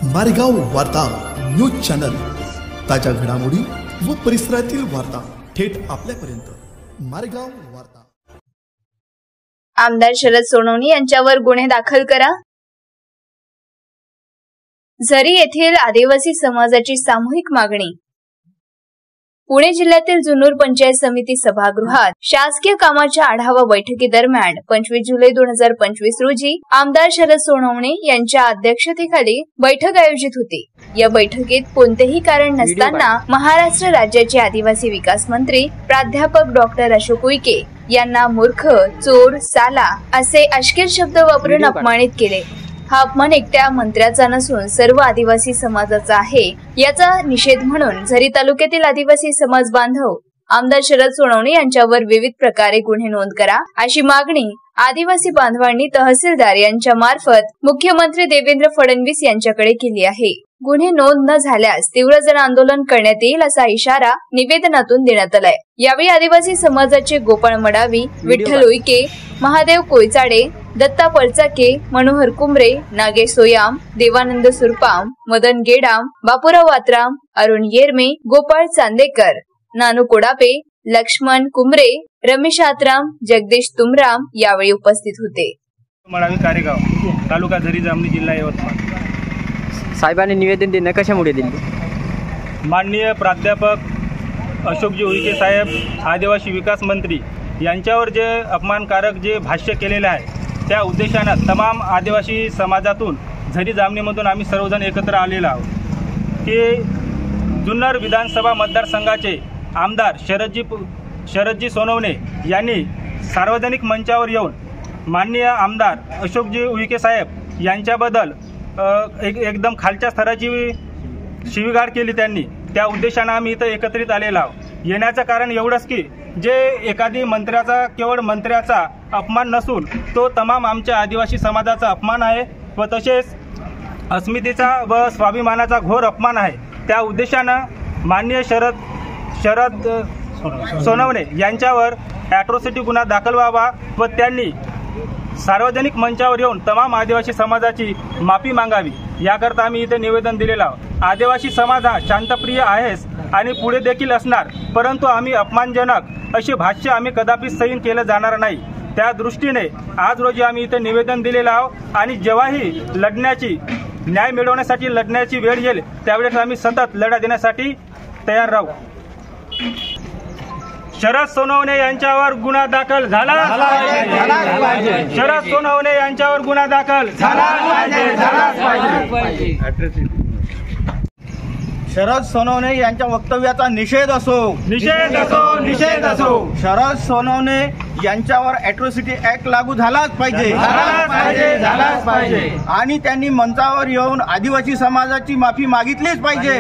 मारेगाव वार्ता news channel, ताज्या घडामोडी व परिसरातील वार्ता थेट आपल्यापर्यंत। मारेगाव वार्ता। आमदार शरद सोनवणे यांच्यावर गुन्हे दाखल करा। झरी येथील आदिवासी समाजाची सामूहिक मागणी। पुणे जिल्ह्यातील जुन्नर पंचायत समिती सभागृहात शासकीय कामाच्या आढावा बैठकीदरम्यान 25 जुलै 2025 रोजी आमदार शरद सोनवणे यांच्या अध्यक्षतेखाली बैठक आयोजित होती। या बैठकीत कोणतेही कारण नसताना महाराष्ट्र राज्याचे आदिवासी विकास मंत्री प्राध्यापक डॉक्टर अशोक उईके यांना मूर्ख, चोर, साला असे अश्लील शब्द वापरून अपमानित केले। हा अपमान एकट्या मंत्र्याचा नसून सर्व आदिवासी समाजाचा आहे। याचा निषेध म्हणून झरी तालुक्यातील आदिवासी समाज बांधव आमदार शरद सोनवणे यांच्यावर विविध प्रकारे गुन्हे नोंद करा अशी मागणी आदिवासी बांधवांनी तहसीलदार यांच्या मार्फत मुख्यमंत्री देवेंद्र फडणवीस यांच्याकडे केली आहे। गुन्हे नोंद न झाल्यास तीव्र जन आंदोलन करण्यात येईल असा इशारा निवेदनातून देण्यात आलाय। यावेळी आदिवासी समाजाचे गोपाळ मडावी, विठ्ठल उईके, महादेव कोयचाडे, दत्ता परचाके, मनोहर कुमरे, नागेश सोयाम, देवानंद सुरपाम, मदन गेडाम, बापूराव वात्राम, अरुण येरमे, गोपाळ चांदेकर, नानू कोडापे, लक्ष्मण कुमरे, रमेश आत्राम, जगदीश तुमराम यावेळी उपस्थित होते। मडावी कारेगाव, तालुका झरी, जामणी, जिल्हा यवतमाळ। साहेबांनी निवेदन दिले, कशामुळे दिले? माननीय प्राध्यापक अशोकजी उईके साहेब, आदिवासी विकास मंत्री यांच्यावर जे अपमानकारक जे भाष्य केलेले आहे त्या उद्देशानं तमाम आदिवासी समाजातून झरी जामणीमधून आम्ही सर्वजण एकत्र आलेलो आहोत की जुन्नर विधानसभा मतदारसंघाचे आमदार शरदजी सोनवणे यांनी सार्वजनिक मंचावर येऊन माननीय आमदार अशोकजी उईके साहेब यांच्याबद्दल एकदम खालच्या स्तराची शिवीगाळ केली त्यांनी। त्या उद्देशानं आम्ही इथं एकत्रित आलेलो आहोत। येण्याचं कारण एवढंच की जे एखादी मंत्र्याचा केवळ मंत्र्याचा अपमान नसून तो तमाम आमच्या आदिवासी समाजाचा अपमान आहे व तसेच अस्मितेचा व स्वाभिमानाचा घोर अपमान आहे। त्या उद्देशानं माननीय शरद सोनवणे यांच्यावर ॲट्रॉसिटी गुन्हा दाखल व्हावा व त्यांनी सार्वजनिक मंचावर येऊन तमाम आदिवासी समाजाची माफी मागावी याकरता आम्ही इथे निवेदन दिलेलं आहोत। आदिवासी समाज हा शांतप्रिय आहेच आणि पुढे देखील असणार, परंतु आम्ही अपमानजनक असे भाष्य आम्ही कदापि सहन केलं जाणार नाही। त्या दृष्टीने आज रोजी आम्ही इथे निवेदन दिलेलं आहोत आणि जेव्हाही न्याय मिळवण्यासाठी लढण्याची वेळ येईल त्यावेळेस आम्ही सतत लढा देण्यासाठी तयार राहू। शरद सोनवणे यांच्यावर गुन्हा दाखल झाला पाहिजे। शरद सोनवणे यांच्यावर गुन्हा दाखल झाला पाहिजे। शरद सोनवणे यांच्या वक्तव्याचा निषेध असो। शरद सोनवणे यांच्यावर ॲट्रॉसिटी ऍक्ट लागू झालाच पाहिजे आणि त्यांनी मंचावर येऊन आदिवासी समाजाची माफी मागितलीच पाहिजे।